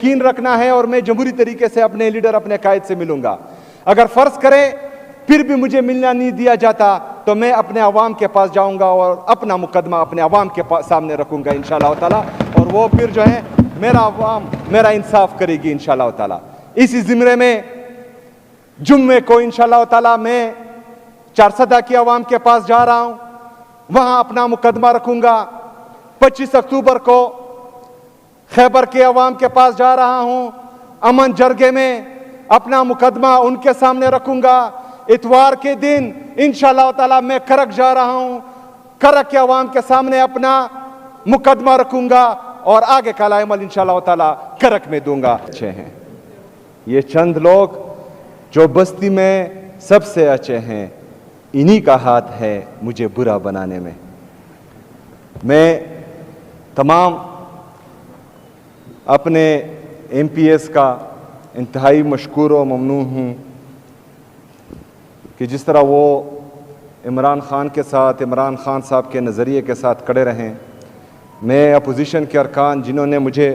यकीन रखना है और मैं जमहूरी तरीके से अपने लीडर, अपने कायद से मिलूंगा। अगर फर्ज करें फिर भी मुझे मिलना नहीं दिया जाता तो मैं अपने अवाम के पास जाऊंगा और अपना मुकदमा अपने अवाम के सामने रखूंगा इंशाअल्लाह ताला, और वो फिर जो है मेरा अवाम मेरा इंसाफ करेगी इंशाअल्लाह ताला। इसी ज़िम्मे में जुम्मे को इंशाअल्लाह ताला मैं चारसदा की अवाम के पास जा रहा हूं, वहां अपना मुकदमा रखूंगा। 25 अक्टूबर को खैबर के अवाम के पास जा रहा हूं, अमन जरगे में अपना मुकदमा उनके सामने रखूंगा। इतवार के दिन इंशाअल्लाह ताला मैं करक जा रहा हूं, करक के अवाम के सामने अपना मुकदमा रखूंगा और आगे का अमल इंशाअल्लाह ताला करक में दूंगा। अच्छे हैं ये चंद लोग जो बस्ती में सबसे अच्छे हैं, इन्हीं का हाथ है मुझे बुरा बनाने में। मैं तमाम अपने MPS का इंतहाई मशकूर व ममनून हूँ कि जिस तरह वो इमरान खान के साथ, इमरान खान साहब के नज़रिए के साथ खड़े रहें। मैं अपोजिशन के अरकान जिन्होंने मुझे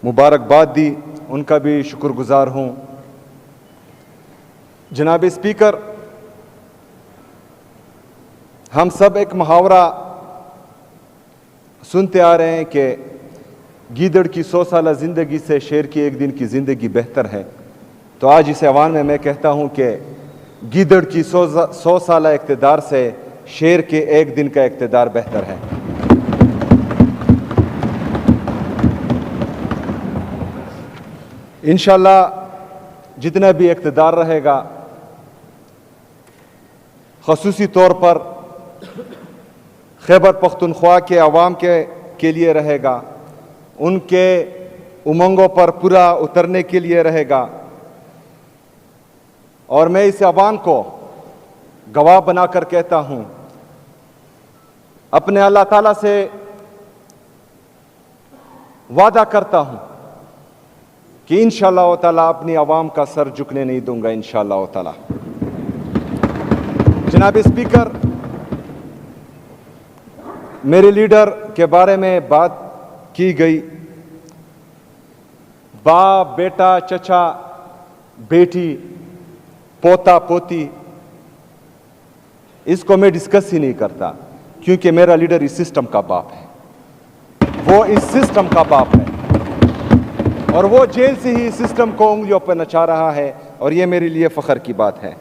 मुबारकबाद दी उनका भी शुक्रगुजार हूँ। जनाब स्पीकर, हम सब एक मुहावरा सुनते आ रहे हैं कि गीदड़ की 100 साल ज़िंदगी से शेर की एक दिन की ज़िंदगी बेहतर है। तो आज इस ऐवान में मैं कहता हूँ कि गीदड़ की 100 साल इक़्तिदार से शेर के एक दिन का इक़्तिदार बेहतर है। इंशाअल्लाह जितना भी इक़्तिदार रहेगा ख़ुसूसी तौर पर खैबर पख्तूनख्वा के अवाम के लिए रहेगा, उनके उमंगों पर पूरा उतरने के लिए रहेगा। और मैं इस अवाम को गवाह बनाकर कहता हूं, अपने अल्लाह ताला से वादा करता हूं कि इंशाअल्लाह ताला अपनी अवाम का सर झुकने नहीं दूंगा इंशाअल्लाह ताला। जनाब स्पीकर, मेरे लीडर के बारे में बात की गई, बाप, बेटा, चचा, बेटी, पोता, पोती, इसको मैं डिस्कस ही नहीं करता क्योंकि मेरा लीडर इस सिस्टम का बाप है, वो इस सिस्टम का बाप है और वो जेल से ही इस सिस्टम को उंगलियों पर नचा रहा है और ये मेरे लिए फख्र की बात है।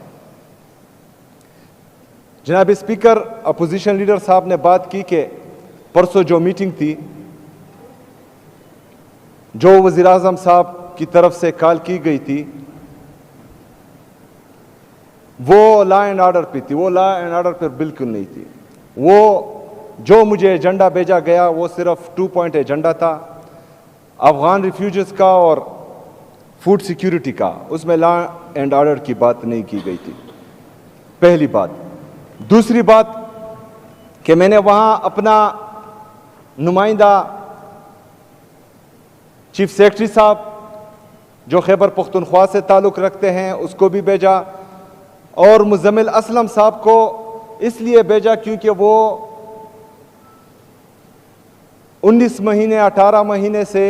जनाब स्पीकर, अपोजिशन लीडर साहब ने बात की कि परसों जो मीटिंग थी, जो वज़ीर आज़म साहब की तरफ से कॉल की गई थी, वो लॉ एंड ऑर्डर पे थी। वो लॉ एंड ऑर्डर पर बिल्कुल नहीं थी। वो जो मुझे एजेंडा भेजा गया वो सिर्फ 2 पॉइंट एजेंडा था, अफगान रिफ्यूजीज का और फूड सिक्योरिटी का। उसमें लॉ एंड ऑर्डर की बात नहीं की गई थी, पहली बात। दूसरी बात कि मैंने वहाँ अपना नुमाइंदा चीफ सेक्रेटरी साहब जो खैबर पख्तूनख्वा से ताल्लुक़ रखते हैं उसको भी भेजा और मुज़म्मिल असलम साहब को इसलिए भेजा क्योंकि वो 19 महीने 18 महीने से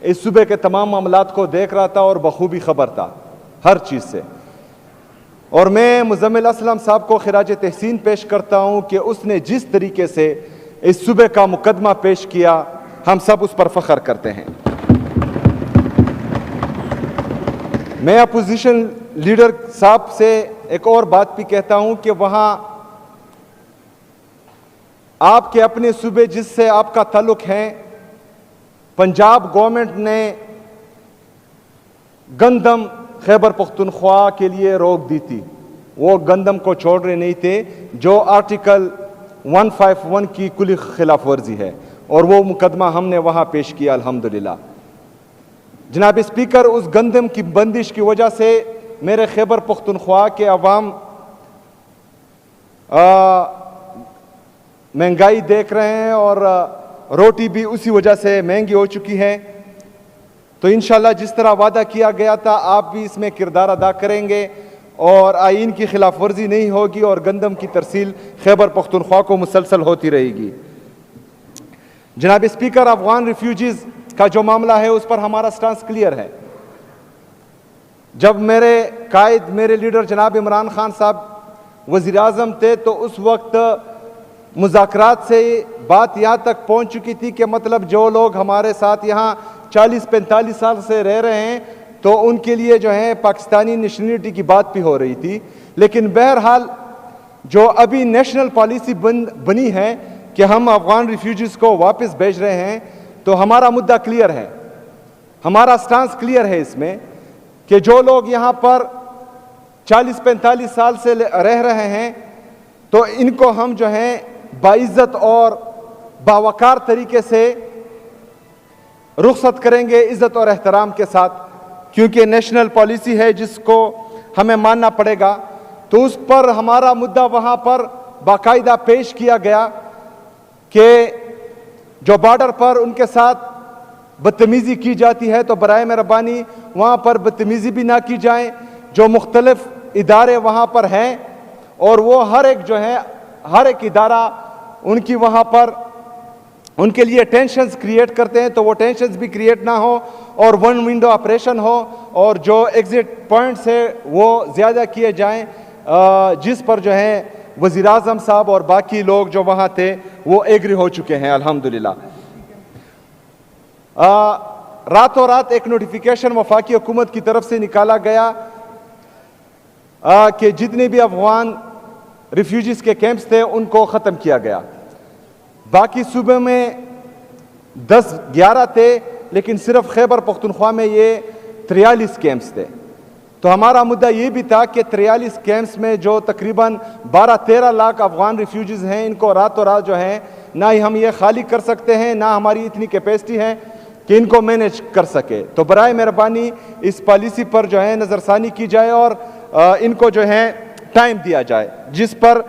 इस सूबे के तमाम मामलात को देख रहा था और बखूबी खबर था हर चीज़ से। और मैं मुज़म्मिल असलम साहब को खिराज तहसीन पेश करता हूँ कि उसने जिस तरीके से इस सूबे का मुकदमा पेश किया, हम सब उस पर फख्र करते हैं। मैं अपोजिशन लीडर साहब से एक और बात भी कहता हूं कि वहां आपके अपने सूबे जिससे आपका ताल्लुक है, पंजाब गवर्नमेंट ने गंदम खैबर पख्तूनख्वा के लिए रोक दी थी। वो गंदम को छोड़ रहे नहीं थे, जो आर्टिकल 151 की कुली खिलाफ वर्जी है, और वो मुकदमा हमने वहां पेश किया अल्हम्दुलिल्लाह। जनाब स्पीकर, उस गंदम की बंदिश की वजह से मेरे खैबर पख्तूनख्वा के अवाम महंगाई देख रहे हैं और रोटी भी उसी वजह से महंगी हो चुकी है। तो इंशाल्लाह जिस तरह वादा किया गया था आप भी इसमें किरदार अदा करेंगे और आइन की खिलाफ वर्जी नहीं होगी और गंदम की तरसील खैबर पख्तूनख्वा को मुसलसल होती रहेगी। जनाब स्पीकर, अफगान रिफ्यूजीज का जो मामला है उस पर हमारा स्टांस क्लियर है। जब मेरे कायद, मेरे लीडर जनाब इमरान खान साहब वज़ीर आज़म थे तो उस वक्त मुज़ाकरात से बात यहाँ तक पहुँच चुकी थी कि मतलब जो लोग हमारे साथ यहाँ 40-45 साल से रह रहे हैं तो उनके लिए जो है पाकिस्तानी नेशनलिटी की बात भी हो रही थी। लेकिन बहरहाल जो अभी नेशनल पॉलिसी बनी है कि हम अफ़गान रिफ्यूजीज़ को वापस भेज रहे हैं, तो हमारा मुद्दा क्लियर है, हमारा स्टांस क्लियर है इसमें कि जो लोग यहाँ पर 40-45 साल से रह रहे हैं तो इनको हम जो है बाइज़्ज़त और बावकार तरीके से रुखसत करेंगे, इज़्ज़त और एहतराम के साथ, क्योंकि नेशनल पॉलिसी है जिसको हमें मानना पड़ेगा। तो उस पर हमारा मुद्दा वहाँ पर बाकायदा पेश किया गया कि जो बॉर्डर पर उनके साथ बदतमीज़ी की जाती है तो बराए मेहरबानी वहाँ पर बदतमीज़ी भी ना की जाए। जो मुख्तलिफ इदारे वहाँ पर हैं और वो हर एक जो है, हर एक इदारा उनकी वहाँ पर उनके लिए टेंशन्स क्रिएट करते हैं, तो वो टेंशन्स भी क्रिएट ना हो और वन विंडो ऑपरेशन हो और जो एग्ज़िट पॉइंट्स है वो ज़्यादा किए जाएं, जिस पर जो है वज़ीर आज़म साहब और बाकी लोग जो वहाँ थे वो एग्री हो चुके हैं अल्हम्दुलिल्लाह। रातों रात एक नोटिफिकेशन वफाकी हुकूमत की तरफ से निकाला गया कि जितने भी अफगान रिफ्यूजीज़ के कैंप्स थे उनको ख़त्म किया गया। बाकी सूबे में 10-11 थे, लेकिन सिर्फ खैबर पख्तूनख्वा में ये 43 कैंप्स थे। तो हमारा मुद्दा ये भी था कि 43 कैंप्स में जो तकरीबन 12-13 लाख अफगान रिफ्यूजीज़ हैं, इनको रातों रात जो है ना ही हम ये खाली कर सकते हैं, ना हमारी इतनी कैपेसिटी है कि इनको मैनेज कर सके। तो बराए मेहरबानी इस पॉलिसी पर जो है नज़रसानी की जाए और इनको जो है टाइम दिया जाए, जिस पर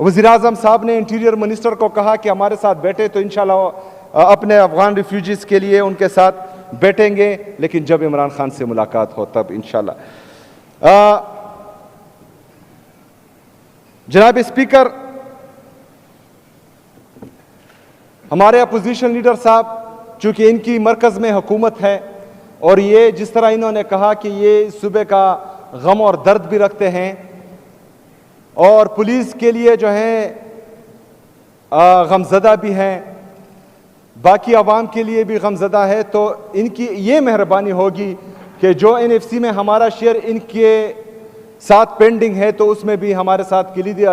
वज़ीर आज़म साहब ने इंटीरियर मिनिस्टर को कहा कि हमारे साथ बैठे तो इंशाल्लाह अपने अफगान रिफ्यूजीज़ के लिए उनके साथ बैठेंगे, लेकिन जब इमरान खान से मुलाकात हो तब इंशाल्लाह। जनाब स्पीकर, हमारे अपोजिशन लीडर साहब, चूँकि इनकी मरकज़ में हुकूमत है और ये जिस तरह इन्होंने कहा कि ये सूबे का गम और दर्द भी रखते हैं और पुलिस के लिए जो है गमज़दा भी हैं, बाकी आवाम के लिए भी गमज़दा है, तो इनकी ये मेहरबानी होगी कि जो NFC में हमारा शेयर इनके साथ पेंडिंग है तो उसमें भी हमारे साथ किलीदी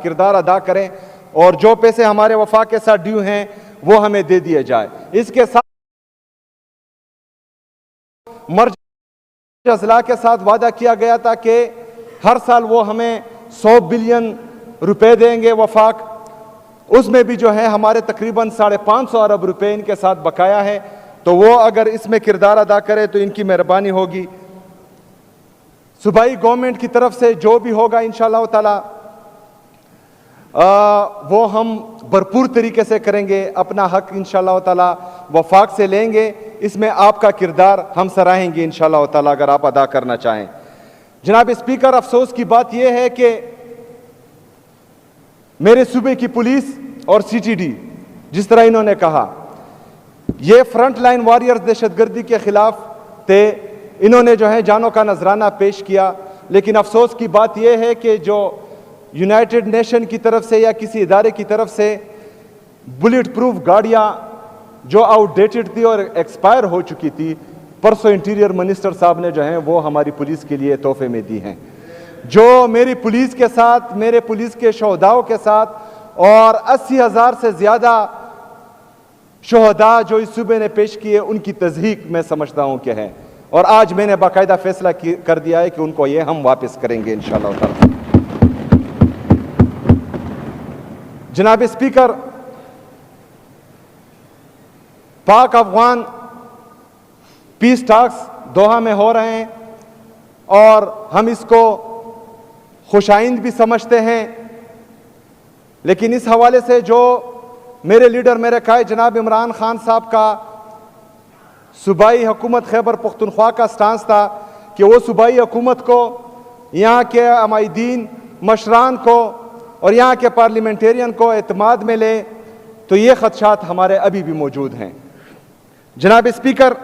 किरदार अदा करें और जो पैसे हमारे वफा के साथ ड्यू हैं वो हमें दे दिए जाए। इसके साथ मर्ज अजला के साथ वादा किया गया था कि हर साल वो हमें 100 बिलियन रुपए देंगे वफाक, उसमें भी जो है हमारे तकरीबन 550 अरब रुपए इनके साथ बकाया है, तो वो अगर इसमें किरदार अदा करे तो इनकी मेहरबानी होगी। सूबाई गवर्नमेंट की तरफ से जो भी होगा इंशाअल्लाह ताला वो हम भरपूर तरीके से करेंगे, अपना हक इंशाअल्लाह ताला वफाक से लेंगे। इसमें आपका किरदार हम सराहेंगे इंशाअल्लाह ताला अगर आप अदा करना चाहें। जनाब स्पीकर, अफसोस की बात यह है कि मेरे सूबे की पुलिस और CTD, जिस तरह इन्होंने कहा, ये फ्रंट लाइन वॉरियर्स दहशतगर्दी के खिलाफ थे, इन्होंने जो है जानों का नजराना पेश किया। लेकिन अफसोस की बात यह है कि जो यूनाइटेड नेशन की तरफ से या किसी इदारे की तरफ से बुलेट प्रूफ गाड़ियाँ जो आउटडेटेड थी और एक्सपायर हो चुकी थी, परसों इंटीरियर मिनिस्टर साहब ने जो है वो हमारी पुलिस के लिए तोहफे में दी हैं। जो मेरी पुलिस के साथ, मेरे पुलिस के शोहदाओं के साथ और 80,000 से ज़्यादा शोहदा जो इस सूबे ने पेश किए, उनकी तज़हीक मैं समझता हूँ कि है, और आज मैंने बाकायदा फैसला कर दिया है कि उनको ये हम वापस करेंगे इंशाअल्लाह ताला। जनाब स्पीकर, पाक अफगान पीस टॉक्स दोहा में हो रहे हैं और हम इसको खुशाइंद भी समझते हैं, लेकिन इस हवाले से जो मेरे लीडर, मेरे कायद जनाब इमरान खान साहब का सूबाई हुकूमत खैबर पख्तूनख्वा का स्टांस था कि वो सूबाई हुकूमत को, यहाँ के अमायदीन मशरान को और यहाँ के पार्लियामेंटेरियन को एतमाद में ले, तो ये खदशात हमारे अभी भी मौजूद हैं। जनाब स्पीकर,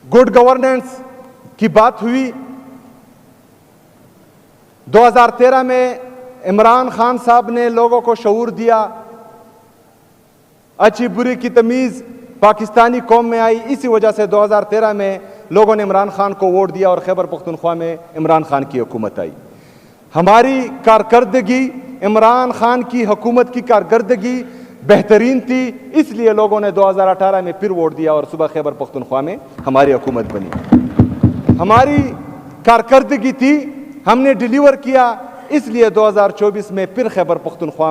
गुड गवर्नेंस की बात हुई। 2013 में इमरान खान साहब ने लोगों को शऊर दिया, अच्छी बुरी की तमीज़ पाकिस्तानी कौम में आई। इसी वजह से 2013 में लोगों ने इमरान खान को वोट दिया और खैबर पख्तूनख्वा में इमरान खान की हुकूमत आई। हमारी कारकर्दगी, इमरान खान की हुकूमत की कारकर्दगी बेहतरीन थी, इसलिए लोगों ने 2018 में फिर वोट दिया और सुबह खैबर पख्तूनख्वा में हमारी हुकूमत बनी। हमारी कारकर्दगी थी, हमने डिलीवर किया, इसलिए 2024 में फिर खैबर पख्तूनख्वा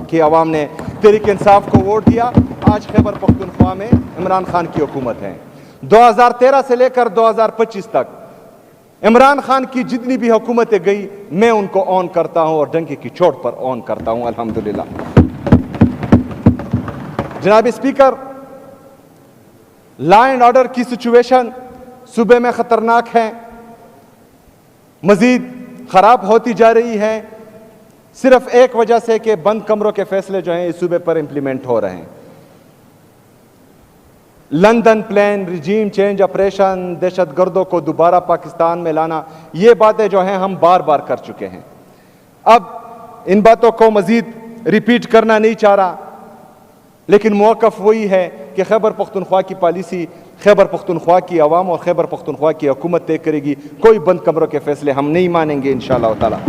की आवाम ने तहरीक इंसाफ को वोट दिया। आज खैबर पख्तूनख्वा में इमरान खान की हुकूमत है। 2013 से लेकर 2025 तक इमरान खान की जितनी भी हुकूमतें गई, मैं उनको ऑन करता हूं और डंके की चोट पर ऑन करता हूं, अल्हम्दुलिल्लाह। जनाब स्पीकर, लॉ एंड ऑर्डर की सिचुएशन सूबे में खतरनाक है, मजीद खराब होती जा रही है, सिर्फ एक वजह से कि बंद कमरों के फैसले जो हैं इस सूबे पर इंप्लीमेंट हो रहे हैं। London plan, regime change operation, दहशतगर्दों को दोबारा पाकिस्तान में लाना, ये बातें जो हैं हम बार बार कर चुके हैं। अब इन बातों को मजीद रिपीट करना नहीं चाह रहा, लेकिन मौक़िफ़ वही है कि खैबर पख्तूनख्वा की पॉलिसी खैबर पख्तूनख्वा की आवाम और खैबर पख्तूनख्वा की हुकूमत तय करेगी। कोई बंद कमरों के फैसले हम नहीं मानेंगे इंशाअल्लाह ताला।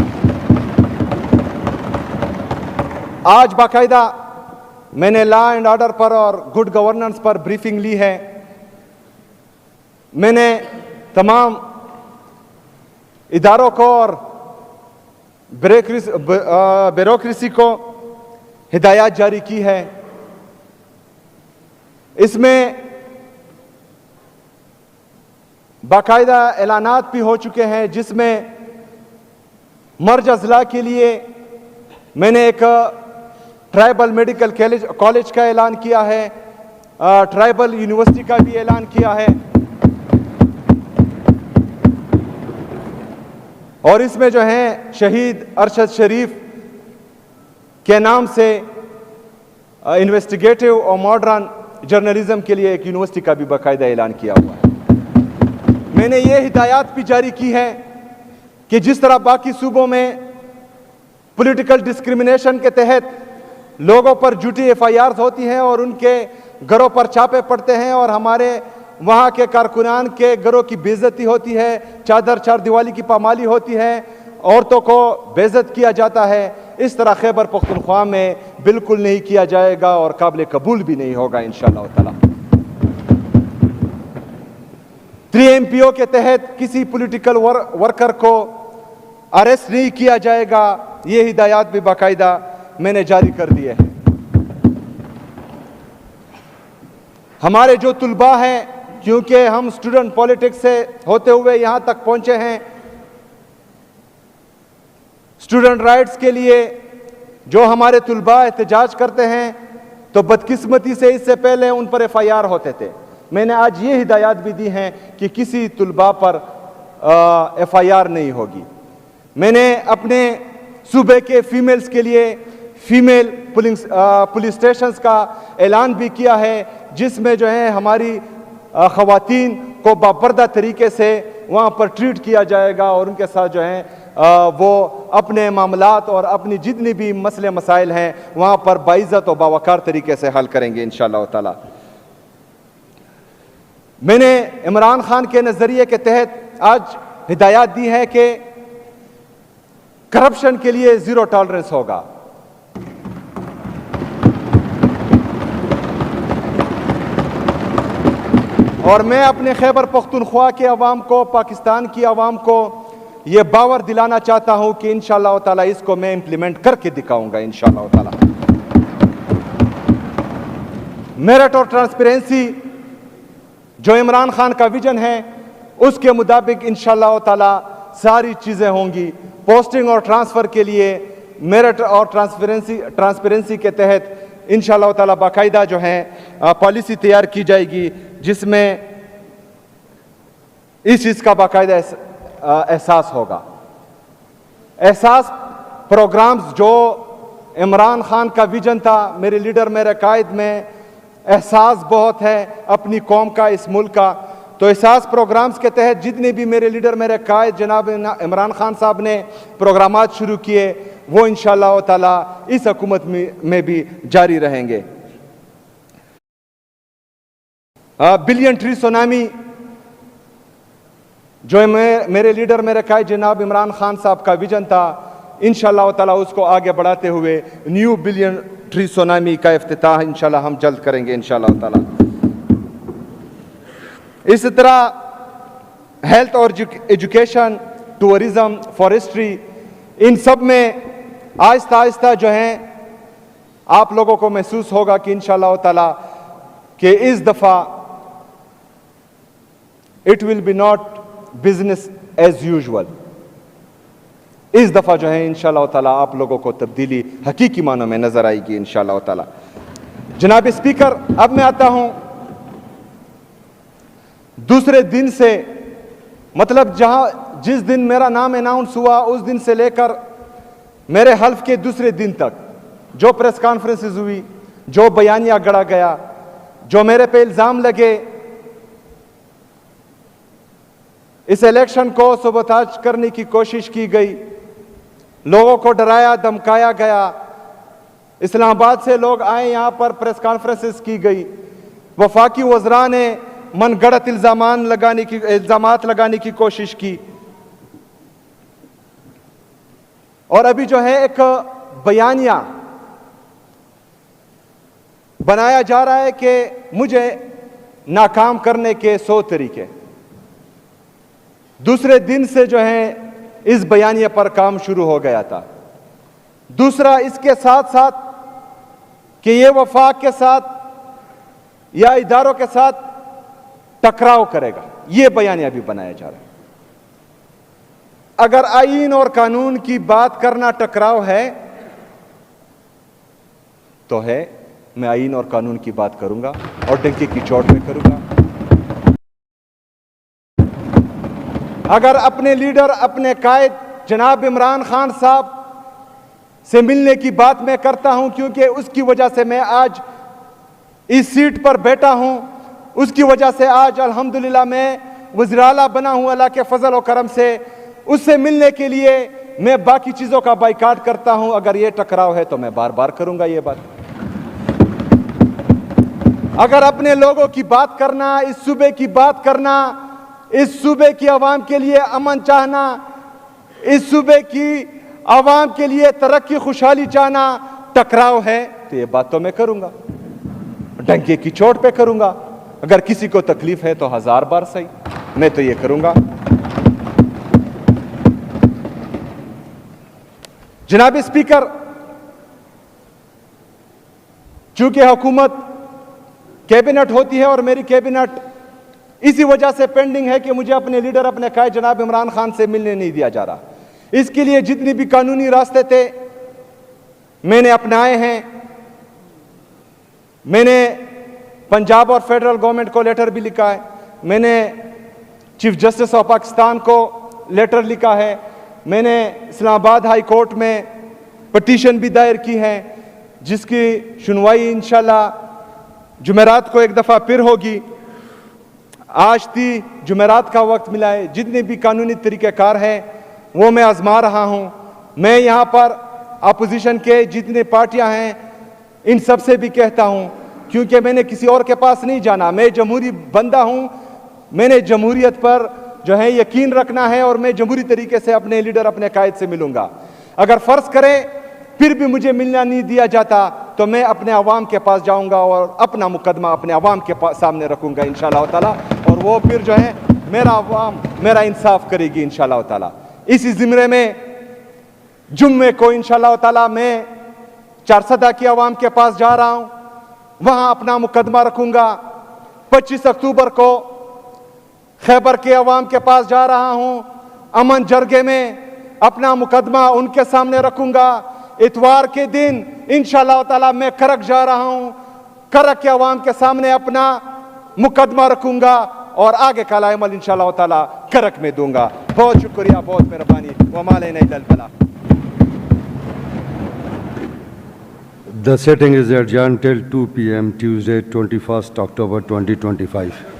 आज बाकायदा मैंने लॉ एंड ऑर्डर पर और गुड गवर्नेंस पर ब्रीफिंग ली है। मैंने तमाम इदारों को और ब्यूरोक्रेसी को हिदायत जारी की है। इसमें बाकायदा ऐलानात भी हो चुके हैं, जिसमें मर्ज अजला के लिए मैंने एक ट्राइबल मेडिकल कॉलेज का ऐलान किया है, ट्राइबल यूनिवर्सिटी का भी ऐलान किया है, और इसमें जो है शहीद अरशद शरीफ के नाम से इन्वेस्टिगेटिव और मॉडर्न जर्नलिज्म के लिए एक यूनिवर्सिटी का भी बाकायदा ऐलान किया हुआ है। मैंने ये हिदायत भी जारी की है कि जिस तरह बाकी सूबों में पॉलिटिकल डिस्क्रिमिनेशन के तहत लोगों पर झूठी FIRs होती हैं और उनके घरों पर छापे पड़ते हैं और हमारे वहाँ के कारकुनान के घरों की बेइज्जती होती है, चादर चार दीवारी की पामाली होती है, औरतों को बेइज्जत किया जाता है, इस तरह खैबर पख्तूनख्वा में बिल्कुल नहीं किया जाएगा और काबिल कबूल भी नहीं होगा इंशाअल्लाह ताला। 3 MPO के तहत किसी पॉलिटिकल वर्कर को अरेस्ट नहीं किया जाएगा। ये हिदायत भी बाकायदा मैंने जारी कर दिए हैं। हमारे जो तुलबा हैं, क्योंकि हम स्टूडेंट पॉलिटिक्स से होते हुए यहां तक पहुंचे हैं, स्टूडेंट राइट्स के लिए जो हमारे तुलबा एहतजाज करते हैं, तो बदकिस्मती से इससे पहले उन पर FIR होते थे। मैंने आज ये हिदायत भी दी हैं कि किसी तुलबा पर FIR नहीं होगी। मैंने अपने सूबे के फीमेल्स के लिए फीमेल पुलिस स्टेशंस का ऐलान भी किया है, जिसमें जो है हमारी ख़वातीन को बापर्दा तरीके से वहाँ पर ट्रीट किया जाएगा और उनके साथ जो है वो अपने मामलात और अपनी जितनी भी मसले मसाइल हैं वहाँ पर बाइज़्ज़त और बावकार तरीके से हल करेंगे इंशाअल्लाह ताला। मैंने इमरान खान के नज़रिए के तहत आज हिदायत दी है कि करप्शन के लिए ज़ीरो टॉलरेंस होगा। और मैं अपने खैबर पख्तूनख्वा के अवाम को, पाकिस्तान की अवाम को ये बावर दिलाना चाहता हूं कि इंशाअल्लाह ताला इसको मैं इंप्लीमेंट करके दिखाऊंगा इंशाअल्लाह ताला। मेरिट और ट्रांसपेरेंसी जो इमरान खान का विजन है, उसके मुताबिक इंशाअल्लाह ताला सारी चीज़ें होंगी। पोस्टिंग और ट्रांसफ़र के लिए मेरिट और ट्रांसपेरेंसी के तहत इंशाअल्लाह ताला बाकायदा जो है पॉलिसी तैयार की जाएगी, जिसमें इस चीज़ का बाकायदा एहसास होगा। एहसास प्रोग्राम्स जो इमरान खान का विजन था, मेरे लीडर मेरे कायद में एहसास बहुत है अपनी कौम का, इस मुल्क का। तो एहसास प्रोग्राम्स के तहत जितने भी मेरे लीडर, मेरे कायद जनाब इमरान खान साहब ने प्रोग्रामात शुरू किए, वो इंशाअल्लाह ताला इस हुकूमत में भी जारी रहेंगे। बिलियन ट्री सुनामी जो मेरे लीडर, मेरे कायद जनाब इमरान खान साहब का विजन था, इंशाअल्लाह ताला उसको आगे बढ़ाते हुए न्यू बिलियन ट्री सुनामी का इफ्तिताह इंशाअल्लाह हम जल्द करेंगे इंशाअल्लाह ताला। इस तरह हेल्थ और एजुकेशन, टूरिज्म, फॉरेस्ट्री, इन सब में आहिस्ता आहिस्ता जो है आप लोगों को महसूस होगा कि इंशाअल्लाह ताला कि इस दफ़ा it will be not business as usual. इस दफ़ा जो है इंशाअल्लाह ताला आप लोगों को तब्दीली हकीकी मानों में नजर आएगी इंशाअल्लाह ताला। जनाब स्पीकर, अब मैं आता हूं दूसरे दिन से, मतलब जिस दिन मेरा नाम अनाउंस हुआ उस दिन से लेकर मेरे हल्फ के दूसरे दिन तक जो प्रेस कॉन्फ्रेंसेस हुई, जो बयानिया गढ़ा गया, जो मेरे पे इल्जाम लगे, इस इलेक्शन को सबोताज करने की कोशिश की गई, लोगों को डराया धमकाया गया, इस्लामाबाद से लोग आए, यहां पर प्रेस कॉन्फ्रेंसेस की गई, वफाकी वज़रा ने मनगढ़ंत इल्जामात लगाने की कोशिश की, और अभी जो है एक बयानिया बनाया जा रहा है कि मुझे नाकाम करने के 100 तरीके। दूसरे दिन से जो है इस बयानिया पर काम शुरू हो गया था। दूसरा, इसके साथ साथ कि ये वफाक के साथ या इदारों के साथ टकराव करेगा, ये बयानिया भी बनाया जा रहा है। अगर आईन और कानून की बात करना टकराव है तो है, मैं आईन और कानून की बात करूंगा और डंके की चोट में करूंगा। अगर अपने लीडर, अपने कायद जनाब इमरान खान साहब से मिलने की बात मैं करता हूं, क्योंकि उसकी वजह से मैं आज इस सीट पर बैठा हूं, उसकी वजह से आज अल्हम्दुलिल्लाह मैं वज़ीर आला बना हूं अल्लाह के फजल और करम से। उससे मिलने के लिए मैं बाकी चीजों का बाइकाट करता हूं। अगर ये टकराव है तो मैं बार बार करूंगा ये बात। अगर अपने लोगों की बात करना, इस सूबे की बात करना, इस सूबे की आवाम के लिए अमन चाहना, इस सूबे की आवाम के लिए तरक्की खुशहाली चाहना टकराव है तो ये बात तो मैं करूंगा, डंके की चोट पे करूंगा। अगर किसी को तकलीफ है तो 1000 बार सही, मैं तो ये करूंगा। जनाब स्पीकर, चूंकि हुकूमत कैबिनेट होती है और मेरी कैबिनेट इसी वजह से पेंडिंग है कि मुझे अपने लीडर, अपने कायद जनाब इमरान खान से मिलने नहीं दिया जा रहा। इसके लिए जितने भी कानूनी रास्ते थे मैंने अपनाए हैं। मैंने पंजाब और फेडरल गवर्नमेंट को लेटर भी लिखा है, मैंने चीफ जस्टिस ऑफ पाकिस्तान को लेटर लिखा है, मैंने इस्लामाबाद हाई कोर्ट में पटिशन भी दायर की है जिसकी सुनवाई इंशाल्लाह जुमेरात को एक दफ़ा फिर होगी। आज थी जुमेरात का वक्त मिला है, जितने भी कानूनी तरीक़ेकार हैं वो मैं आजमा रहा हूं। मैं यहां पर अपोजिशन के जितने पार्टियां हैं इन सब से भी कहता हूं, क्योंकि मैंने किसी और के पास नहीं जाना, मैं जमहूरी बंदा हूं, मैंने जमहूरियत पर जो है यकीन रखना है और मैं जमहूरी तरीके से अपने लीडर, अपने कायद से मिलूंगा। अगर फर्ज करें फिर भी मुझे मिलना नहीं दिया जाता तो मैं अपने अवाम के पास जाऊंगा और अपना मुकदमा अपने अवाम के सामने रखूंगा इंशाअल्लाह ताला, और वो फिर जो है मेरा अवाम मेरा इंसाफ करेगी इंशाअल्लाह ताला। इसी ज़िम्मे में जुम्मे को इंशाअल्लाह ताला मैं चारसदा की अवाम के पास जा रहा हूं, वहां अपना मुकदमा रखूंगा। 25 अक्टूबर को खैबर के अवाम के पास जा रहा हूं, अमन जरगे में अपना मुकदमा उनके सामने रखूंगा। इतवार के दिन इंशाअल्लाह ताला मैं करक जा रहा हूं, करक के अवाम के सामने अपना मुकदमा रखूंगा और आगे का अमल इंशाअल्लाह ताला करक में दूंगा। बहुत शुक्रिया, बहुत मेहरबानी। वमा अलैना इल्लल बलाग। The sitting is adjourned till 2 p.m. Tuesday, 21st October 2025.